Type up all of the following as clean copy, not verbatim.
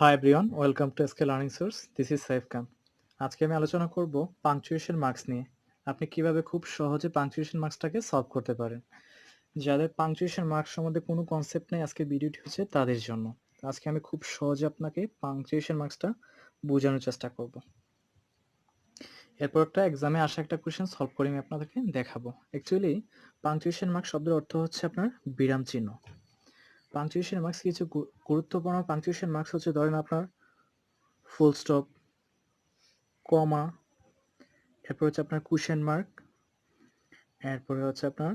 High everyone, welcome to SK learning source. This is Saif Khan. আজকে আমি আলোচনা করব পাংচুয়েশন মার্কস নিয়ে। আপনি কিভাবে খুব সহজে পাংচুয়েশন মার্কসটাকে সলভ করতে পারেন। যাদের পাংচুয়েশন মার্কস সম্বন্ধে কোনো কনসেপ্ট নেই, আজকে ভিডিওটি হচ্ছে তাদের জন্য। আজকে আমি খুব সহজে আপনাকে পাংচুয়েশন মার্কসটা বোঝানোর চেষ্টা করব। এরপর একটা এক্সামে আসা একটা কোয়েশ্চেন সলভ করে আমি আপনাদেরকে দেখাবো। অ্যাকচুয়ালি পাংচুয়েশন মার্কস শব্দের অর্থ হচ্ছে আপনার বিরাম চিহ্ন। পাংচুয়েশন মার্কস কিছু গুরুত্বপূর্ণ পাংচুয়েশন মার্কস হচ্ছে, ধরেন আপনার ফুল স্টপ, কমা, এরপর হচ্ছে আপনার কুয়েশ্চেন মার্ক, এরপরে হচ্ছে আপনার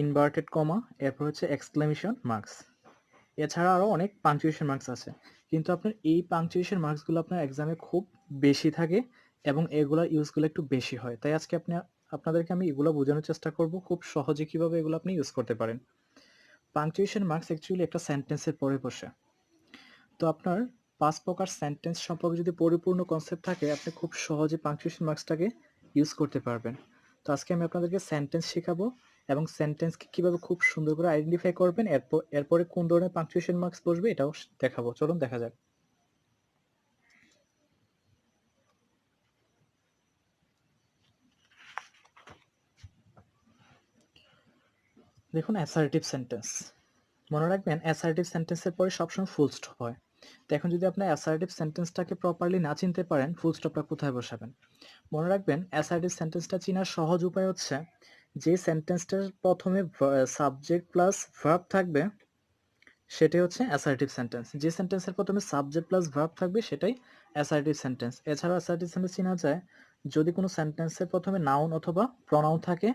ইনভার্টেড কমা, এরপর হচ্ছে এক্সক্লেমেশন মার্কস। এছাড়া আরও অনেক পাংচুয়েশন মার্কস আছে, কিন্তু আপনার এই পাংচুয়েশন মার্কসগুলো আপনার এক্সামে খুব বেশি থাকে এবং এগুলোর ইউজগুলো একটু বেশি হয়। তাই আজকে আপনাদেরকে আমি এগুলো বোঝানোর চেষ্টা করব খুব সহজে কিভাবে এগুলো আপনি ইউজ করতে পারেন। পাংচুয়েশন মার্কস অ্যাকচুয়ালি একটা সেন্টেন্সের পরে বসে। তো আপনার 5 প্রকার সেন্টেন্স সম্পর্কে যদি পরিপূর্ণ কনসেপ্ট থাকে, আপনি খুব সহজে পাংচুয়েশন মার্কসটাকে ইউজ করতে পারবেন। তো আজকে আমি আপনাদেরকে সেন্টেন্স শেখাবো এবং সেন্টেন্সকে কিভাবে খুব সুন্দর করে আইডেন্টিফাই করবেন, এরপরে কোন ধরনের পাংচুয়েশন মার্কস বসবে এটাও দেখাবো। চলুন দেখা যাক। দেখুন, অ্যাসার্টিভ সেন্টেন্স। মনে রাখবেন, অ্যাসার্টিভ সেন্টেন্সের পরে সবসময় ফুল স্টপ হয়। তো এখন যদি আপনি অ্যাসার্টিভ সেন্টেন্সটাকে প্রপারলি না চিনতে পারেন, ফুল স্টপটা কোথায় বসাবেন। মনে রাখবেন, অ্যাসার্টিভ সেন্টেন্সটা চেনার সহজ উপায় হচ্ছে, যে সেন্টেন্সটার প্রথমে সাবজেক্ট প্লাস ভার্ব থাকবে সেটাই হচ্ছে অ্যাসার্টিভ সেন্টেন্স। যে সেন্টেন্সের প্রথমে সাবজেক্ট প্লাস ভার্ব থাকবে সেটাই অ্যাসার্টিভ সেন্টেন্স। এছাড়াও অ্যাসার্টিভ সেন্টেন্স চেনা যায় যদি কোনো সেন্টেন্সের প্রথমে নাউন অথবা প্রনাউন থাকে,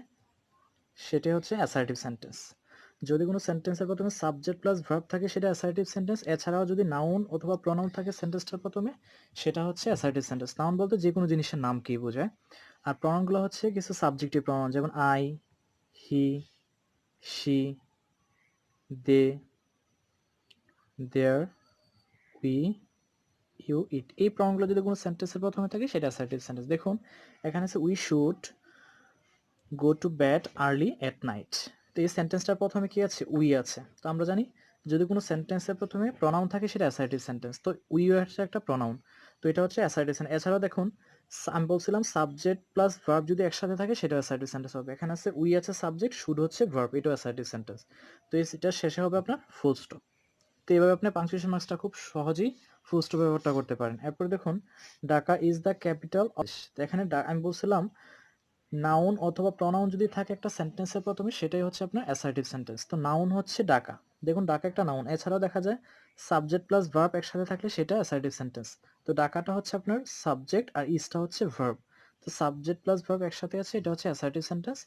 সেটাই হচ্ছে অ্যাসার্টিভ সেন্টেন্স। যদি কোনো সেন্টেন্সের প্রথমে সাবজেক্ট প্লাস ভার্ব থাকে সেটা অ্যাসার্টিভ সেন্টেন্স। এছাড়াও যদি নাউন অথবা প্রনাউন থাকে সেন্টেন্সটার প্রথমে, সেটা হচ্ছে অ্যাসার্টিভ সেন্টেন্স। নাউন বলতে যে কোনো জিনিসের নামকেই বোঝায়। আর প্রনাউনগুলো হচ্ছে কিছু সাবজেক্টিভ প্রনাউন, যেমন I, he, she, they, their, we, you, it. এই প্রনাউনগুলো যদি কোনো সেন্টেন্সের প্রথমে থাকে সেটা অ্যাসার্টিভ সেন্টেন্স। দেখুন, এখানে আছে we should go to bed early at night. তো এই সেন্টেন্সটার প্রথমে কি আছে? উই আছে। তো আমরা জানি যদি কোনো সেন্টেন্সের প্রথমে প্রনাউন থাকে সেটা অ্যাসার্টিভ সেন্টেন্স। তো উই হচ্ছে একটা প্রনাউন, তো এটা হচ্ছে অ্যাসার্টিভ সেন্টেন্স। এছাড়াও দেখুন, আমি বলছিলাম সাবজেক্ট প্লাস ভার্ব যদি একসাথে থাকে সেটা অ্যাসার্টিভ সেন্টেন্স হবে। এখানে আছে উই আছে সাবজেক্ট, শুড হচ্ছে ভার্ব, এটাও অ্যাসার্টিভ সেন্টেন্স। তো এটা শেষে হবে আপনার ফুল স্টপ। তো এইভাবে আপনি পাংচুয়েশন মার্কসটা খুব সহজেই ফুল স্টপ ব্যবহারটা করতে পারেন। এরপর দেখুন, Dhaka is the capital of. তো এখানে আমি বলছিলাম নাউন অথবা প্রনাউন যদি থাকে একটা সেন্টেন্সের প্রথমে, সেটাই হচ্ছে আপনার অ্যাসার্টিভ সেন্টেন্স। তো নাউন হচ্ছে ঢাকা, দেখুন ঢাকা একটা নাউন। এছাড়াও দেখা যায় সাবজেক্ট প্লাস ভার্ব একসাথে থাকলে সেটা অ্যাসার্টিভ সেন্টেন্স। তো ঢাকাটা হচ্ছে আপনার সাবজেক্ট আর ইজটা হচ্ছে ভার্ব। তো সাবজেক্ট প্লাস ভার্ব একসাথে আছে, এটা হচ্ছে অ্যাসার্টিভ সেন্টেন্স।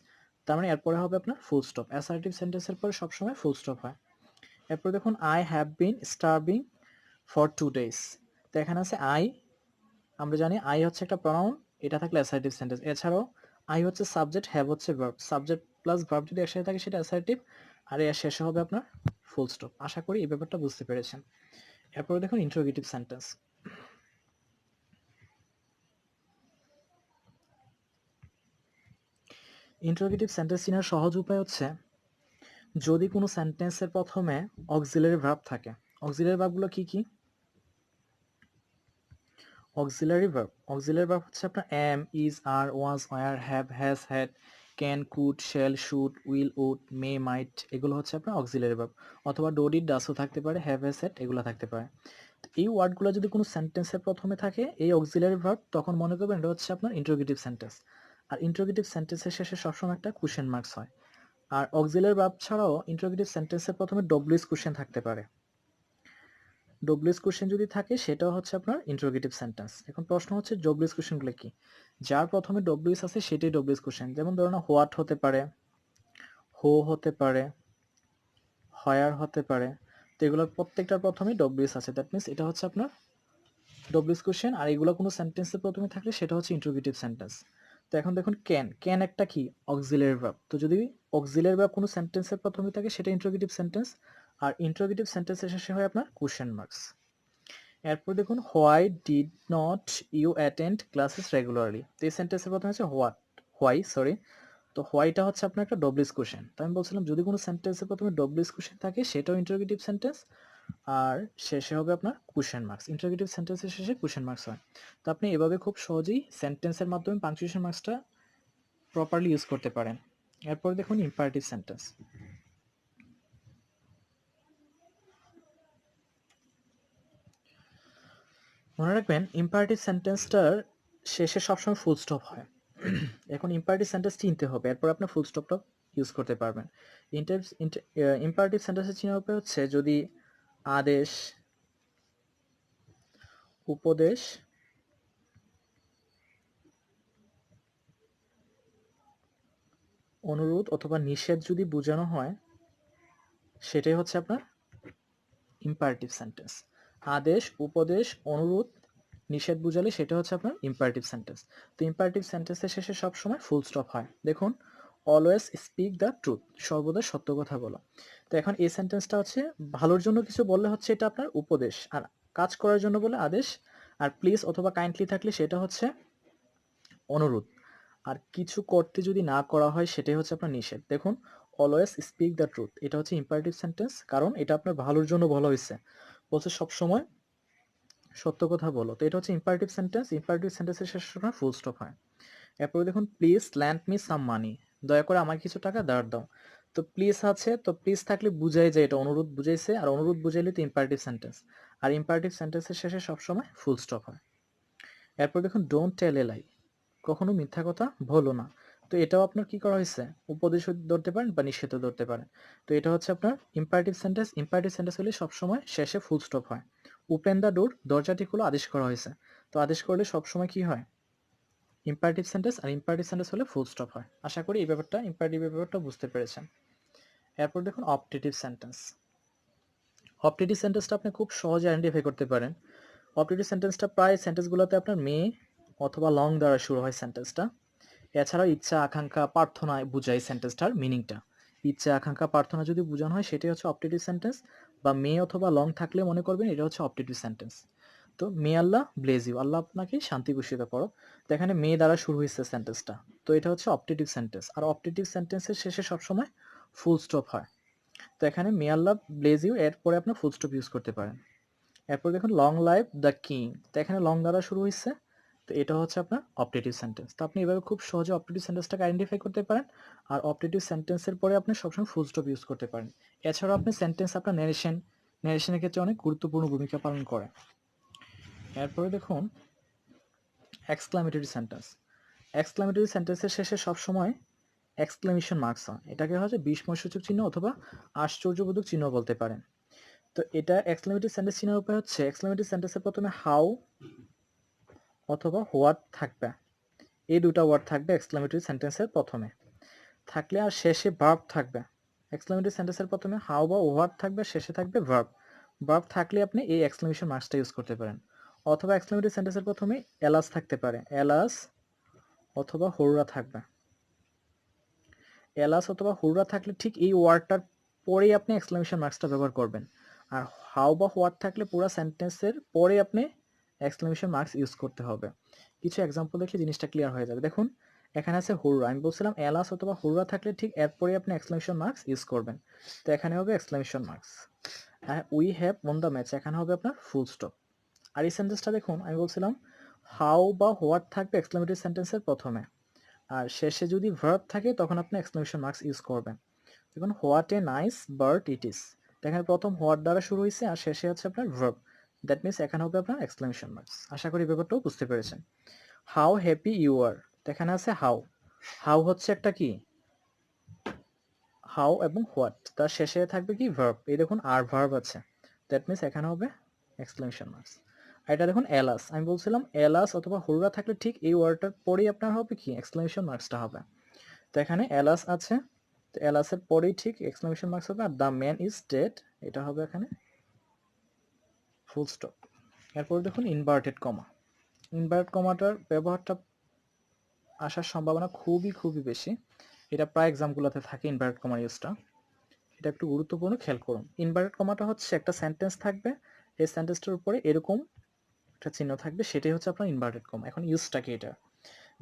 তার মানে এরপরে হবে আপনার ফুল স্টপ। অ্যাসার্টিভ সেন্টেন্সের পরে সবসময় ফুল স্টপ হয়। এরপর দেখুন, I have been starving for 2 days। তো এখানে আছে আই, আমরা জানি আই হচ্ছে একটা প্রনাউন, এটা থাকলে অ্যাসার্টিভ সেন্টেন্স। এছাড়াও আই হচ্ছে সাবজেক্ট, হ্যাভ হচ্ছে ভার্ব। সাবজেক্ট প্লাস ভার্ব যদি একসাথে থাকে সেটা অ্যাসার্টিভ, আর এর শেষে হবে আপনার ফুল স্টপ। আশা করি এই ব্যাপারটা বুঝতে পেরেছেন। এরপরে দেখুন ইন্টারোগেটিভ সেন্টেন্স। ইন্টারোগেটিভ সেন্টেন্স চেনার সহজ উপায় হচ্ছে, যদি কোনো সেন্টেন্সের প্রথমে অক্সিলারি ভার্ব থাকে। অক্সিলারি ভার্বগুলো কি কি? অক্সিলারি ভার্ব হচ্ছে আপনার am, is, are, was, were, have, has, had, can, could, shall, should, will, would, may, might, এগুলো হচ্ছে আপনার অক্সিলারি ভার্ব। অথবা ডো, ডিড, ডাসও থাকতে পারে, হ্যাভ, হ্যাজ, হ্যাড, এগুলো থাকতে পারে। তো এই ওয়ার্ডগুলো যদি কোনো সেন্টেন্সের প্রথমে থাকে, এই অক্সিলারি ভার্ব, তখন মনে করবেন এটা হচ্ছে আপনার ইন্টারোগেটিভ সেন্টেন্স। আর ইন্টারোগেটিভ সেন্টেন্সের শেষে সবসময় একটা কোয়েশ্চেন মার্কস হয়। আর অক্সিলারি ভার্ব ছাড়াও ইন্টারোগেটিভ সেন্টেন্সের প্রথমে ডব্লিউএস কোয়েশ্চেন থাকতে পারে। ডব্লিউএস কোশ্চেন যদি থাকে সেটাও হচ্ছে আপনার ইন্টারোগেটিভ সেন্টেন্স। এখন প্রশ্ন হচ্ছে ডব্লিউএস কোশ্চেনগুলো কি? যার প্রথমে ডব্লিউএস আছে সেটাই ডব্লিউএস কোশ্চেন। যেমন ধরুন, হোয়াট হতে পারে, হো হতে পারে, হয়ার হতে পারে। তো এগুলোর প্রত্যেকটার প্রথমে ডব্লিউএস আছে, দ্যাট মিনস এটা হচ্ছে আপনার ডব্লিউএস কোশ্চেন। আর এগুলো কোনো সেন্টেন্সের প্রথমে থাকলে সেটা হচ্ছে ইন্টারোগেটিভ সেন্টেন্স। তো এখন দেখুন, ক্যান একটা কি? Auxiliary verb. তো যদি অক্সিলারি ভার্ব কোনো সেন্টেন্সের প্রথমে থাকে সেটা ইন্টারোগেটিভ সেন্টেন্স। আর ইন্টারোগেটিভ সেন্টেন্সের শেষে হয় আপনার কোশ্চেন মার্কস। এরপর দেখুন, why did not you attend classes regularly. তো এই সেন্টেন্সের প্রথমে হচ্ছে হোয়াই, সরি। তো হোয়াইটা হচ্ছে আপনার একটা ডব্লিউএস কোশ্চেন। তো আমি বলছিলাম যদি কোনো সেন্টেন্সের প্রথমে ডব্লিউএস কোশ্চেন থাকে সেটাও ইন্টারোগেটিভ সেন্টেন্স। আর শেষে হবে আপনার কোয়েশ্চেন মার্কস। ইন্টারোগেটিভ সেন্টেন্সের শেষে কোয়েশ্চেন মার্কস হয়। তো আপনি এভাবে খুব সহজেই সেন্টেন্সের মাধ্যমে পাংচুয়েশন মার্কসটা প্রপারলি ইউজ করতে পারেন। এরপর দেখুন ইম্পারেটিভ সেন্টেন্স। মনে রাখবেন ইম্পারেটিভ সেন্টেন্সটার শেষে সবসময় ফুল স্টপ হয়। এখন ইম্পারেটিভ সেন্টেন্স চিনতে হবে, এরপর আপনি ফুল স্টপটা ইউজ করতে পারবেন। ইম্পারেটিভ সেন্টেন্সের চিনার উপায় হচ্ছে যদি আদেশ, উপদেশ, অনুরোধ অথবা নিষেধ যদি বোঝানো হয় সেটাই হচ্ছে আপনার ইম্পারেটিভ সেন্টেন্স। আদেশ, উপদেশ, অনুরোধ, নিষেধ বুঝালে সেটা হচ্ছে আপনার ইম্পারেটিভ সেন্টেন্স। তো ইম্পারেটিভ সেন্টেন্সের শেষে সবসময় ফুল স্টপ হয়। দেখুন অলওয়েজ স্পিক দ্য ট্রুথ, সর্বদা সত্য কথা বলো। তো এখন এই সেন্টেন্সটা হচ্ছে ভালোর জন্য কিছু বললে হচ্ছে এটা আপনার উপদেশ, আর কাজ করার জন্য বলে আদেশ, আর প্লিজ অথবা কাইন্ডলি থাকলে সেটা হচ্ছে অনুরোধ, আর কিছু করতে যদি না করা হয় সেটাই হচ্ছে আপনার নিষেধ। দেখুন অলওয়েজ স্পিক দ্য ট্রুথ, এটা হচ্ছে ইম্পারেটিভ সেন্টেন্স, কারণ এটা আপনার ভালোর জন্য বলা হয়েছে, বলছে সবসময় সত্য কথা বলো। তো এটা হচ্ছে ইম্পারেটিভ সেন্টেন্স। ইম্পারেটিভ সেন্টেন্সের শেষে আপনার ফুল স্টপ হয়। এরপরে দেখুন প্লিজ ল্যান্ড মি সাম মানি, দয়া করে আমাকে কিছু টাকা ধার দাও। তো প্লিজ আছে, তো প্লিজ থাকলে বুঝাই যায় এটা অনুরোধ বুঝাইছে, আর অনুরোধ বুঝাইলে তো ইম্পারেটিভ সেন্টেন্স, আর ইম্পারেটিভ সেন্টেন্সের শেষে সবসময় ফুল স্টপ হয়। এরপর দেখুন ডোন্ট টেল এ লাই, কখনো মিথ্যা কথা বলো না। তো এটাও আপনার কি করা হয়েছে, উপদেশ ধরতে পারেন বা নিষেধ ধরতে পারেন। তো এটা হচ্ছে আপনার ইম্পারেটিভ সেন্টেন্স। ইম্পারেটিভ সেন্টেন্স হলে সবসময় শেষে ফুল স্টপ হয়। ওপেন দ্য ডোর, দরজাটি খুলে আদেশ করা হয়েছে। তো আদেশ করলে সবসময় কি হয়, ইম্পারেটিভ সেন্টেন্স, আর ইম্পারেটিভ সেন্টেন্স হলে ফুল স্টপ হয়। আশা করি এই ব্যাপারটা ইম্পারেটিভ ব্যাপারটা বুঝতে পেরেছেন। এরপর দেখুন অপটেটিভ সেন্টেন্স। অপটেটিভ সেন্টেন্সটা আপনি খুব সহজে আইডেন্টিফাই করতে পারেন। অপটেটিভ সেন্টেন্সটা প্রায় সেন্টেন্সগুলোতে আপনার মে অথবা লং দ্বারা শুরু হয় সেন্টেন্সটা। এছাড়াও ইচ্ছা, আকাঙ্ক্ষা, প্রার্থনা বুঝায় সেন্টেন্সটার মিনিংটা। ইচ্ছা, আকাঙ্ক্ষা, প্রার্থনা যদি বোঝানো হয় সেটাই হচ্ছে অপটেটিভ সেন্টেন্স, বা মে অথবা লং থাকলে মনে করবেন এটা হচ্ছে অপটেটিভ সেন্টেন্স। তো মে আল্লাহ ব্লেজ ইউ, আল্লাহ আপনাকে শান্তি ঘোষিত করো। তো এখানে মে দ্বারা শুরু হয়েছে সেন্টেন্সটা, তো এটা হচ্ছে অপটেটিভ সেন্টেন্স। আর অপটেটিভ সেন্টেন্সের শেষে সবসময় ফুল স্টপ হয়। তো এখানে মে আল্লাহ ব্লেজ ইউ এরপরে আপনার ফুল স্টপ ইউজ করতে পারেন। এরপর দেখুন লং লাইফ দ্য কিং, তো এখানে লং দ্বারা শুরু হয়েছে, তো এটা হচ্ছে আপনার অপটেটিভ সেন্টেন্স। তো আপনি এভাবে খুব সহজে অপটেটিভ সেন্টেন্সটাকে আইডেন্টিফাই করতে পারেন। আর অপটেটিভ সেন্টেন্সের পরে আপনি সবসময় ফুল স্টপ ইউজ করতে পারেন। এছাড়াও আপনি সেন্টেন্স আপনার ন্যারেশনের ক্ষেত্রে অনেক গুরুত্বপূর্ণ ভূমিকা পালন করে। এরপরে দেখুন এক্সক্লামেটরি সেন্টেন্স। এক্সক্লামেটরি সেন্টেন্সের শেষে সবসময় এক্সক্লেমেশন মার্কস হয়, এটাকে হচ্ছে বিস্ময়সূচক চিহ্ন অথবা আশ্চর্যবোধক চিহ্ন বলতে পারেন। তো এটা এক্সক্লেমেটরি সেন্টেন্স চিহ্নের উপায় হচ্ছে এক্সক্লেমেটরি সেন্টেন্সের প্রথমে হাউ অথবা হোয়াট থাকবে, এই দুটো ওয়ার্ড থাকবে এক্সক্লেমেটরি সেন্টেন্সের প্রথমে থাকলে, আর শেষে ভার্ব থাকবে। এক্সক্লেমেটরি সেন্টেন্সের প্রথমে হাউ বা হোয়াট থাকবে, শেষে থাকবে ভার্ব। ভার্ব থাকলে আপনি এই এক্সক্লেমেশন মার্কসটা ইউজ করতে পারেন। অথবা এক্সক্লেমেটরি সেন্টেন্সের প্রথমে এলাস থাকতে পারে, এলাস অথবা হুররা থাকবে। এলাস অথবা হুররা থাকলে ঠিক এই ওয়ার্ডটার পরেই আপনি এক্সক্লেমেশন মার্কসটা ব্যবহার করবেন। আর হাউ বা হোয়াট থাকলে পুরো সেন্টেন্সের পরে আপনি এক্সক্লেমেশন মার্কস ইউজ করতে হবে। কিছু এক্সাম্পল দেখলে জিনিসটা ক্লিয়ার হয়ে যাবে। দেখুন এখানে আছে হুররা, আমি বলছিলাম এলাস অথবা হুররা থাকলে ঠিক এরপরে আপনি এক্সক্লেমেশন মার্কস ইউজ করবেন। তো এখানে হবে exclamation marks. We have one the match, এখানে হবে আপনার ফুল স্টপ। আর এই সেন্টেন্সটা দেখুন আমি বলছিলাম হাউ বা হোয়াট থাকবে এক্সক্লেমেটরি সেন্টেন্সের প্রথমে, আর শেষে যদি ভার্ব থাকে তখন আপনি এক্সক্লেমেশন মার্কস ইউজ করবেন। দেখুন what a nice bird it is, এখানে প্রথম হোয়াট দ্বারা শুরু হয়েছে আর শেষে হচ্ছে আপনার ভার্ব, দ্যাট মিনস এখানে হবে আপনার এক্সক্লেমেশন মার্কস। আশা করি ব্যাপারটাও বুঝতে পেরেছেন। হাউ হ্যাপি ইউ আর, এখানে আছে হাউ, হাউ হচ্ছে একটা কি, হাউ এবং হোয়াট, তার শেষে থাকবে কি ভার্ব, এই দেখুন আর ভার্ব আছে, দ্যাট মিনস এখানে হবে এক্সক্লেমেশন মার্কস। আর এটা দেখুন এলাস, আমি বলছিলাম এলাস অথবা হুররা থাকলে ঠিক এই ওয়ার্ডটার পরেই আপনার হবে কি এক্সক্লেমেশন মার্কসটা হবে। তো এখানে এলাস আছে, তো এলাসের পরেই ঠিক এক্সক্লেমেশন মার্কস হবে। Are the man is dead, এটা হবে এখানে ফুল স্টপ। এরপর দেখুন ইনভার্টেড কমা। ইনভার্টেড কমাটার ব্যবহারটা আসার সম্ভাবনা খুবই খুবই বেশি, এটা প্রায় এক্সামগুলোতে থাকে ইনভার্টেড কমার ইউজটা। এটা একটু গুরুত্বপূর্ণ, খেয়াল করুন। ইনভার্টেড কমাটা হচ্ছে একটা সেন্টেন্স থাকবে, এই সেন্টেন্সটার উপরে এরকম একটা চিহ্ন থাকবে, সেটাই হচ্ছে আপনার ইনভার্টেড কমা। এখন ইউজটা কি এটা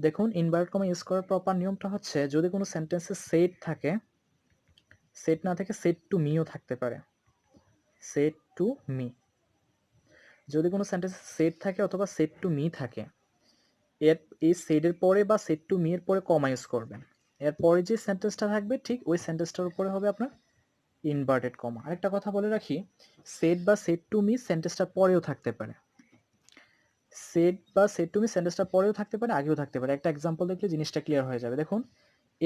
দেখুন, ইনভার্টেড কমা ইউজ করার প্রপার নিয়মটা হচ্ছে যদি কোনো সেন্টেন্সে সেট থাকে, সেট না থেকে সেট টু মিও থাকতে পারে, সেড টু মি। যদি কোনো সেন্টেন্সে সেড থাকে অথবা সেড টু মি থাকে, এর এই সেডের পরে বা সেড টু মি এর পরে কমা ইউজ করবেন। এরপরে যে সেন্টেন্সটা থাকবে ঠিক ওই সেন্টেন্সটার উপরে হবে আপনার ইনভার্টেড কমা। আরেকটা কথা বলে রাখি, সেড বা সেড টু মি সেন্টেন্সটার পরেও থাকতে পারে। সেড বা সেড টু মি সেন্টেন্সটার পরেও থাকতে পারে, আগেও থাকতে পারে। একটা এক্সাম্পল দেখলে জিনিসটা ক্লিয়ার হয়ে যাবে। দেখুন,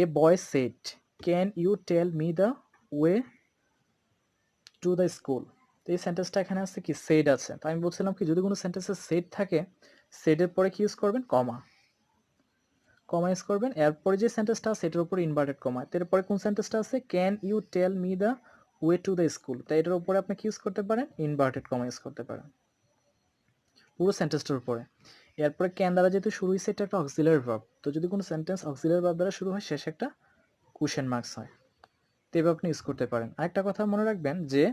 a boy said can you tell me the way to the school. তো এই সেন্টেন্সটা এখানে আছে কি সেড আছে। তো আমি বলছিলাম কি যদি কোনো সেন্টেন্সে সেড থাকে, সেডের পরে কি ইউজ করবেন? কমা। কমা ইউজ করবেন। এরপরে যে সেন্টেন্সটা আছে এটার উপরে ইনভার্টেড কমা। এরপরে কোন সেন্টেন্সটা আছে? Can you tell me the way to the school. তো এটার উপরে আপনি কি ইউজ করতে পারেন? ইনভার্টেড কমা ইউজ করতে পারেন পুরো সেন্টেন্সটার উপরে। এরপরে ক্যান দ্বারা যেহেতু শুরু হয়েছে এটা একটা অক্সিলারি ভার্ব। তো যদি কোনো সেন্টেন্স অক্সিলারি ভার্ব দ্বারা শুরু হয় শেষে একটা কোয়েশ্চেন মার্কস হয়। তো এভাবে আপনি ইউজ করতে পারেন। আরেকটা কথা মনে রাখবেন যে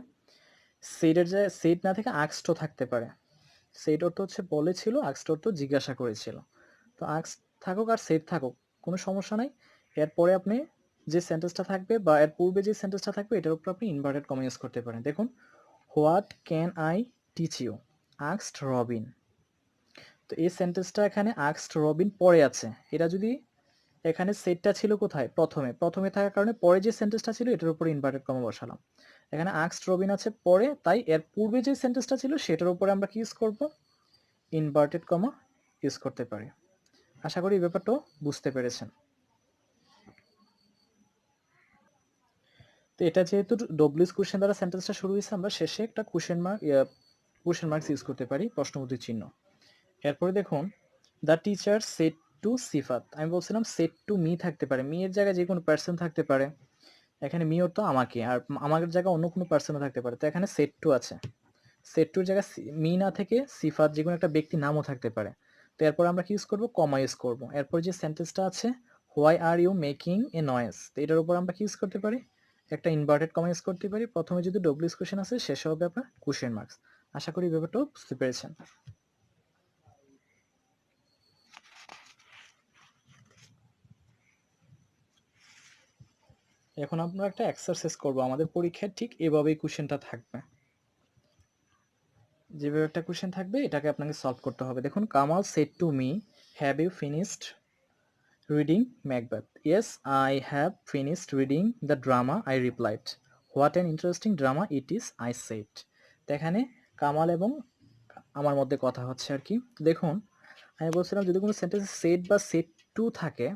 সেডের যে সেড না থেকে আক্সড থাকতে পারে। সেড অর্থ হচ্ছে বলেছিল, আক্সড অর্থ জিজ্ঞাসা করেছিল। তো আক্সড থাকুক আর সেড থাকুক কোনো সমস্যা নাই। এরপরে আপনি যে সেন্টেন্সটা থাকবে বা এর পূর্বে যে সেন্টেন্সটা থাকবে এটার উপর আপনি ইনভার্টেড কমা ইউজ করতে পারেন। দেখুন, what can I teach you আক্সড রবিন। তো এই সেন্টেন্সটা এখানে আক্সড রবিন পরে আছে। এটা যদি এখানে সেটটা ছিল কোথায়? প্রথমে। প্রথমে থাকার কারণে পরে যে সেন্টেন্সটা ছিল এটার উপর ইনভার্টেড কমা বসালাম। এখানে আক্সড রবিন আছে পরে, তাই এর পূর্বে যে সেন্টেন্সটা ছিল সেটার উপরে আমরা কি ইউজ করব? ইনভার্টেড কমা ইউজ করতে পারি। আশা করি এই ব্যাপারটাও বুঝতে পেরেছেন। তো এটা যেহেতু ডব্লিউএস কোশ্চেন দ্বারা সেন্টেন্সটা শুরু হয়েছে, আমরা শেষে একটা কোশ্চেন মার্কস ইউজ করতে পারি, প্রশ্নবোধক চিহ্ন। এরপরে দেখুন, দ্য টিচার সেড টু সিফাত। আমি বলছিলাম সেড টু মি থাকতে পারে, মি এর জায়গায় যে কোনো পার্সন থাকতে পারে। এখানে মি অর্থ আমাকে, আর আমার জায়গায় অন্য কোনো পার্সনও থাকতে পারে। তো এখানে সেড টু আছে, সেড টুর জায়গায় মি না থেকে সিফাত যে কোনো একটা ব্যক্তির নামও থাকতে পারে। তো এরপর আমরা কি ইউজ করবো? কমা ইউজ করবো। এরপর যে সেন্টেন্সটা আছে why are you making a noise, তো এটার উপর আমরা কি ইউজ করতে পারি? একটা ইনভার্টেড কমা ইউজ করতে পারি। প্রথমে যদি ডব্লিউএস কোশ্চেন আছে, শেষে হবে আপনার কোশ্চেন মার্কস। আশা করি ব্যাপারটাও বুঝতে পেরেছেন। এখন আমরা একটা এক্সারসাইজ করব, আমাদের পরীক্ষায় ঠিক এভাবেই কোশ্চেনটা থাকবে। যেভাবে একটা কোশ্চেন থাকবে এটাকে আপনাকে সলভ করতে হবে। দেখুন, Kamal said to me, have you finished reading Macbeth? Yes, I have finished reading the drama, I replied. What an interesting drama it is, I said. তো এখানে কামাল এবং আমার মধ্যে কথা হচ্ছে আর কি। দেখুন, আমি বলছিলাম যদি কোনো সেন্টেন্সে সেড বা সেড টু থাকে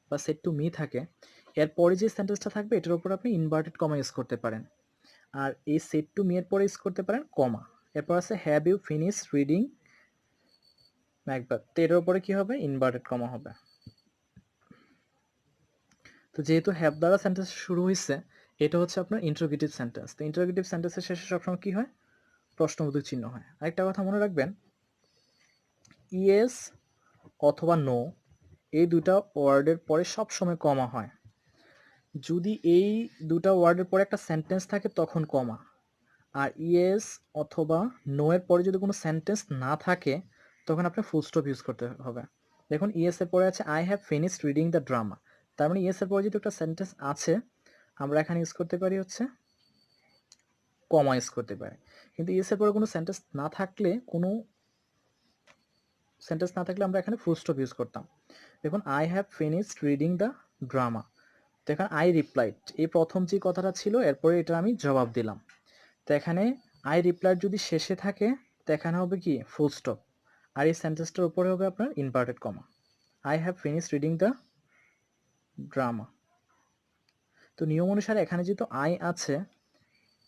বা সেড টু মি থাকে, এরপরে যে সেন্টেন্সটা থাকবে এটার উপর আপনি ইনভার্টেড কমা ইউজ করতে পারেন। আর এই সেড টু মি এর পরে ইউজ করতে পারেন কমা। এরপর আছে have you finish reading Macbeth, তো এটার উপরে কি হবে? ইনভার্টেড কমা হবে। তো যেহেতু হ্যাভ দ্বারা সেন্টেন্স শুরু হয়েছে, এটা হচ্ছে আপনার ইন্টারোগেটিভ সেন্টেন্স। তো ইন্টারোগেটিভ সেন্টেন্সের শেষে সবসময় কি হয়? প্রশ্নবোধক চিহ্ন হয়। আরেকটা কথা মনে রাখবেন, ইয়েস অথবা নো এই দুটা ওয়ার্ডের পরে সবসময় কমা হয়। যদি এই দুটা ওয়ার্ডের পরে একটা সেন্টেন্স থাকে তখন কমা। আর ইয়েস অথবা নো এর পরে যদি কোনো সেন্টেন্স না থাকে তখন আপনার ফুল স্টপ ইউজ করতে হবে। দেখুন, ইয়েস এর পরে আছে I have finished reading the drama. তার মানে ইয়েস এর পরে যদি একটা সেন্টেন্স আছে, আমরা এখানে ইউজ করতে পারি হচ্ছে কমা ইউজ করতে পারি। কিন্তু ইয়েস এর পরে কোনো সেন্টেন্স না থাকলে আমরা এখানে ফুল স্টপ ইউজ করতাম। দেখুন, I have finished reading the drama. তো এখানে আই রিপ্লাইড, এই প্রথম যে কথাটা ছিল এরপরে এটা আমি জবাব দিলাম। তো এখানে আই রিপ্লাইড যদি শেষে থাকে তো এখানে হবে কি? Full stop. আর এই সেন্টেন্সটার উপরে হবে আপনার inverted comma. I have finished reading the drama. তো নিয়ম অনুসারে এখানে যেহেতু আই আছে,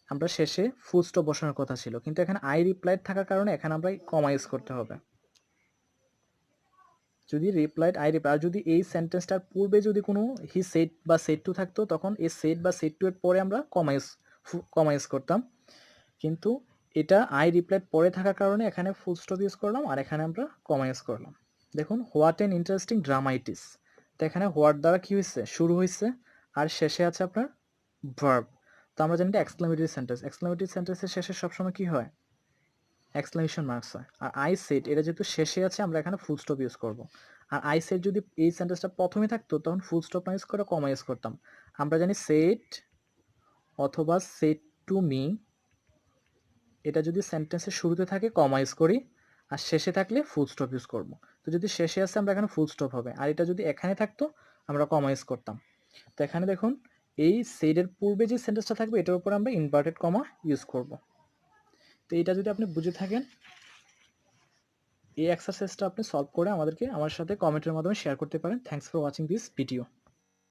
আমরা শেষে ফুল স্টপ বসানোর কথা ছিল, কিন্তু এখানে আই রিপ্লাইড থাকার কারণে এখানে আমরা কমা ইউজ করতে হবে। যদি রিপ্লাইড আই রিপ্লাই, আর যদি এই সেন্টেন্সটার পূর্বে যদি কোনো হি সেড বা সেড টু থাকতো তখন এই সেড বা সেড টু এর পরে আমরা কমা ইউজ করতাম। কিন্তু এটা আই রিপ্লাইড পরে থাকার কারণে এখানে ফুল স্টপ ইউজ করলাম আর এখানে আমরা কমা ইউজ করলাম। দেখুন, what N interesting drama it is. তো এখানে হোয়াট দ্বারা কি হয়েছে? শুরু হয়েছে, আর শেষে আছে আপনার ভার্ব। তো আমরা জানি এক্সক্লামেটরি সেন্টেন্স, এক্সক্লামেটরি সেন্টেন্সের শেষে সবসময় কি হয়? এক্সক্লামেশন মার্কস হয়। আর আই সেড এটা যেহেতু শেষে আছে আমরা এখানে ফুল স্টপ ইউজ করব। আর আই সেড যদি এই সেন্টেন্সটা প্রথমে থাকতো তখন ফুল স্টপ না ইউজ করে কমা ইউজ করতাম। আমরা জানি সেড অথবা সেড টু মি এটা যদি সেন্টেন্সের শুরুতে থাকে কমা ইউজ করি, আর শেষে থাকলে ফুল স্টপ ইউজ করব। তো যদি শেষে আসে আমরা এখানে ফুল স্টপ হবে, আর এটা যদি এখানে থাকতো আমরা কমা ইউজ করতাম। তো এখানে দেখুন এই সেইডের পূর্বে যে সেন্টেন্সটা থাকবে এটার উপর আমরা ইনভার্টেড কমা ইউজ করব। তো এটা যদি আপনি বুঝে থাকেন, এই এক্সারসাইজটা আপনি সলভ করে আমাদেরকে আমার সাথে কমেন্টের মাধ্যমে শেয়ার করতে পারেন। Thanks for watching this video.